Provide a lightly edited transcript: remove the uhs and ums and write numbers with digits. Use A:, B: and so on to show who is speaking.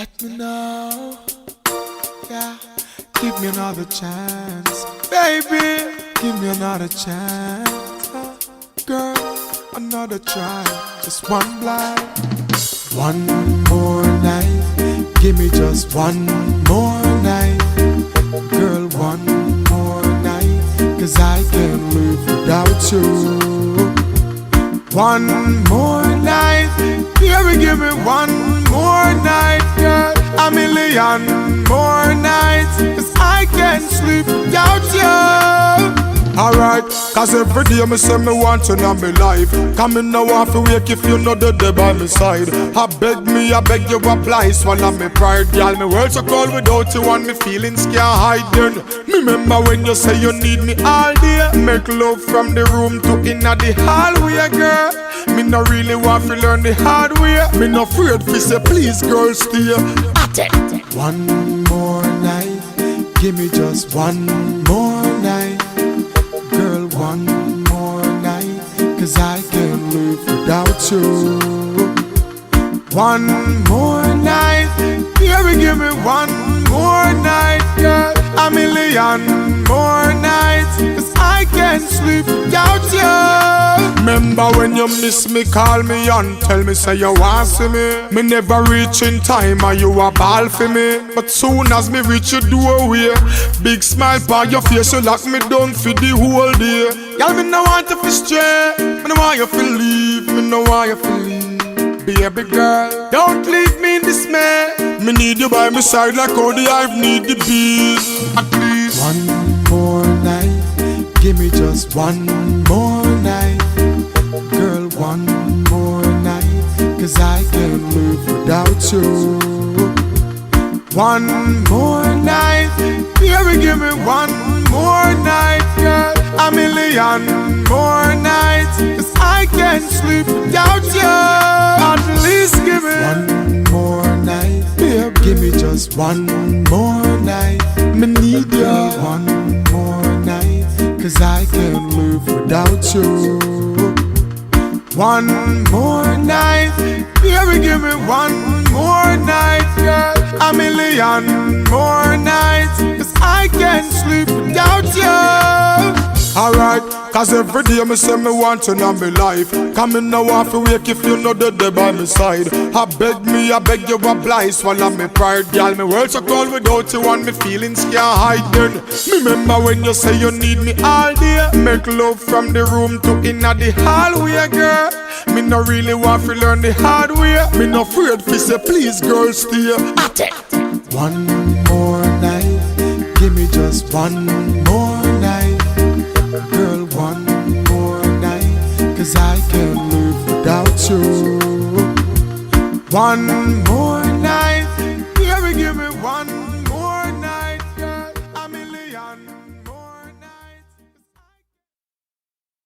A: Let me know, yeah. Give me another chance, baby. Give me another chance, girl. Another try, just one blind. One more night, give me just one more night, girl. One more night, 'cause I can't live without you. One more night, baby, give me one more night, girl. A million more nights, 'cause I can't sleep without you. Alright, 'cause every day me say me want you in my life. Come in now off wake if you know the day by my side. I beg you apply, swallow me pride. Girl, me world so cold without you and me feelings can't hide then. Me remember when you say you need me all day. Make love from the room to inna the hallway, girl. Me no really want to learn the hard way. Me no afraid fi say please, girl, stay. One more night, give me just one more night, girl. One more night, 'cause I can't live without you. One more night, baby, give me one more night, girl. A million more nights, 'cause I can't sleep without you. Remember when you miss me, call me and tell me say you want see me. Me never reach in time and you a ball for me. But soon as me reach your doorway, big smile on your face, you lock me down for the whole day. Girl, me no want you to stray, me no want you to leave, me no want you to leave. Baby girl, don't leave me in dismay. Me need you by my side like how the hive need the bees. At least one more night, give me just one more night, girl. One more night, 'cause I can't live without you. One more night, baby, give me one more night, girl. A million more nights, 'cause I can't sleep without you. At least give me one more night, baby, give me just one more night. Me need you one more night, 'cause I can't live without you. One more night, baby, give me one more night, girl. A million more nights, 'cause I can't sleep without you. Alright, 'cause every day me say me want you in my life. Come in now off wake if you know the day by my side. I beg you apply, swallow me pride. Girl, me world so cold without you and me feelings can't hide then. Me remember when you say you need me all day. Make love from the room to inna the hallway, girl. Me no really want to learn the hard way. Me no afraid fi say please, girl, stay. One more night, give me just one more night, girl. One more night, 'cause I can't live without you. One more